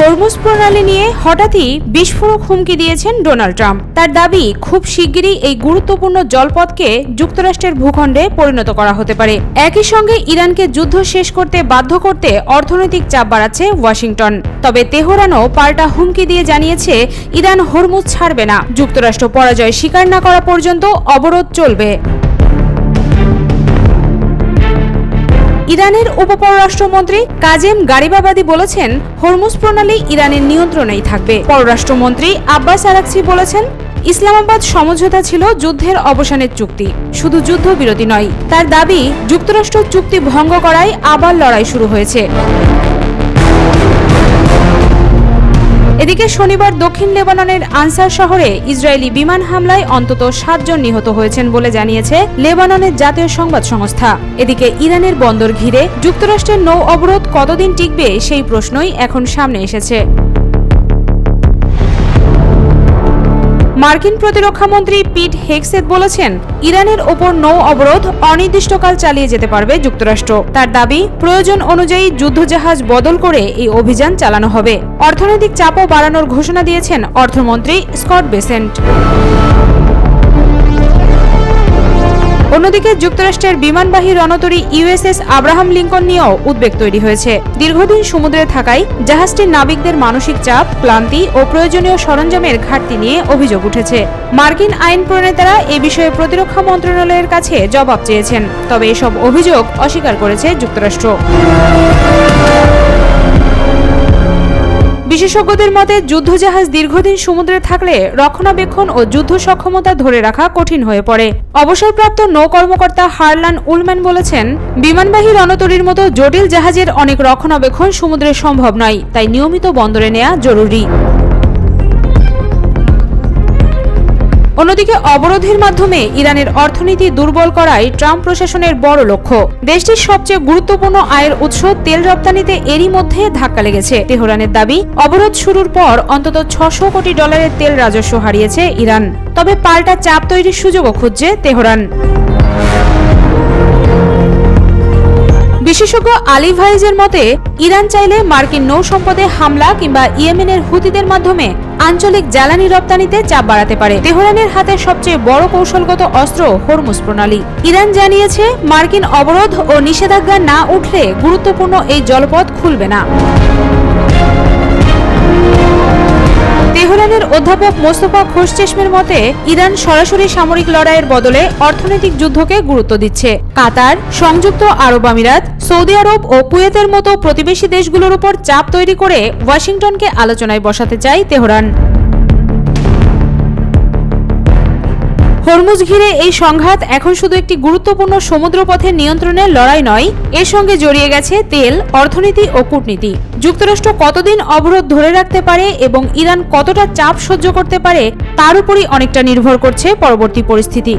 Hormuz প্রণালী নিয়ে হঠাৎই বিস্ফোরক হুমকি দিয়েছেন ডোনাল্ড ট্রাম্প। তার দাবি, খুব শিগগিরই এই গুরুত্বপূর্ণ জলপথকে যুক্তরাষ্ট্রের ভূখণ্ডে পরিণত করা হতে পারে। একই সঙ্গে ইরানকে যুদ্ধ শেষ করতে বাধ্য করতে অর্থনৈতিক চাপ বাড়াচ্ছে ওয়াশিংটন। তবে তেহরানও পাল্টা হুমকি দিয়ে জানিয়েছে ইরান হরমুজ ছাড়বে না। যুক্তরাষ্ট্র পরাজয় স্বীকার না করা পর্যন্ত অবরোধ চলবে। ইরানের উপপররাষ্ট্রমন্ত্রী কাজেম গারিবাবাদি বলেছেন, হরমুজ প্রণালী ইরানের নিয়ন্ত্রণেই থাকবে। পররাষ্ট্রমন্ত্রী আব্বাস আরাকচি বলেছেন, ইসলামাবাদ সমঝোতা ছিল যুদ্ধের অবসানের চুক্তি, শুধু যুদ্ধবিরতি নয়। তার দাবি, যুক্তরাষ্ট্র চুক্তি ভঙ্গ করায় আবার লড়াই শুরু হয়েছে। এদিকে শনিবার দক্ষিণ লেবাননের আনসার শহরে ইসরায়েলি বিমান হামলায় অন্তত 7 জন নিহত হয়েছেন বলে জানিয়েছে লেবাননের জাতীয় সংবাদ সংস্থা। এদিকে ইরানের বন্দর ঘিরে যুক্তরাষ্ট্রের নৌ অবরোধ কতদিন টিকবে সেই প্রশ্নই এখন সামনে এসেছে। মার্কিন প্রতিরক্ষামন্ত্রী পিট হেগসেথ বলেছেন, ইরানের ওপর নৌ অবরোধ অনির্দিষ্টকাল চালিয়ে যেতে পারবে যুক্তরাষ্ট্র। তার দাবি, প্রয়োজন অনুযায়ী যুদ্ধজাহাজ বদল করে এই অভিযান চালানো হবে। অর্থনৈতিক চাপও বাড়ানোর ঘোষণা দিয়েছেন অর্থমন্ত্রী স্কট বেসেন্ট। অন্যদিকে যুক্তরাষ্ট্রের বিমানবাহী রণতরী ইউএসএস আব্রাহাম লিঙ্কন নিয়েও উদ্বেগ তৈরি হয়েছে। দীর্ঘদিন সমুদ্রে থাকায় জাহাজটির নাবিকদের মানসিক চাপ, ক্লান্তি ও প্রয়োজনীয় সরঞ্জামের ঘাটতি নিয়ে অভিযোগ উঠেছে। মার্কিন আইন প্রণেতারা এ বিষয়ে প্রতিরক্ষা মন্ত্রণালয়ের কাছে জবাব চেয়েছেন, তবে এসব অভিযোগ অস্বীকার করেছে যুক্তরাষ্ট্র। বিশেষজ্ঞদের মতে, যুদ্ধজাহাজ দীর্ঘদিন সমুদ্রে থাকলে রক্ষণাবেক্ষণ ও যুদ্ধ সক্ষমতা ধরে রাখা কঠিন হয়ে পড়ে। অবসরপ্রাপ্ত নৌ কর্মকর্তা হারলান উলম্যান বলেছেন, বিমানবাহী রণতরীর মতো জটিল জাহাজের অনেক রক্ষণাবেক্ষণ সমুদ্রে সম্ভব নয়, তাই নিয়মিত বন্দরে নেওয়া জরুরি। অন্যদিকে অবরোধের মাধ্যমে ইরানের অর্থনীতি দুর্বল করাই ট্রাম্প প্রশাসনের বড় লক্ষ্য। দেশটির সবচেয়ে গুরুত্বপূর্ণ আয়ের উৎস তেল রপ্তানিতে এরই মধ্যে ধাক্কা লেগেছে। তেহরানের দাবি, অবরোধ শুরুর পর অন্তত $600 কোটি তেল রাজস্ব হারিয়েছে ইরান। তবে পাল্টা চাপ তৈরির সুযোগও খুঁজছে তেহরান। বিশেষজ্ঞ আলী ভাইজের মতে, ইরান চাইলে মার্কিন নৌ সম্পদে হামলা কিংবা ইয়েমেনের হুতিদের মাধ্যমে আঞ্চলিক জ্বালানি রপ্তানিতে চাপ বাড়াতে পারে। তেহরানের হাতে সবচেয়ে বড় কৌশলগত অস্ত্র হরমুজ প্রণালী। ইরান জানিয়েছে, মার্কিন অবরোধ ও নিষেধাজ্ঞা না উঠলে গুরুত্বপূর্ণ এই জলপথ খুলবে না। তেহরানের অধ্যাপক মোস্তফা খোশচেশমের মতে, ইরান সরাসরি সামরিক লড়াইয়ের বদলে অর্থনৈতিক যুদ্ধকে গুরুত্ব দিচ্ছে। কাতার, সংযুক্ত আরব আমিরাত, সৌদি আরব ও কুয়েতের মতো প্রতিবেশী দেশগুলোর উপর চাপ তৈরি করে ওয়াশিংটনকে আলোচনায় বসাতে চায় তেহরান। হরমুজ ঘিরে এই সংঘাত এখন শুধু একটি গুরুত্বপূর্ণ সমুদ্রপথের নিয়ন্ত্রণের লড়াই নয়, এর সঙ্গে জড়িয়ে গেছে তেল, অর্থনীতি ও কূটনীতি। যুক্তরাষ্ট্র কতদিন অবরোধ ধরে রাখতে পারে এবং ইরান কতটা চাপ সহ্য করতে পারে তার উপরই অনেকটা নির্ভর করছে পরবর্তী পরিস্থিতি।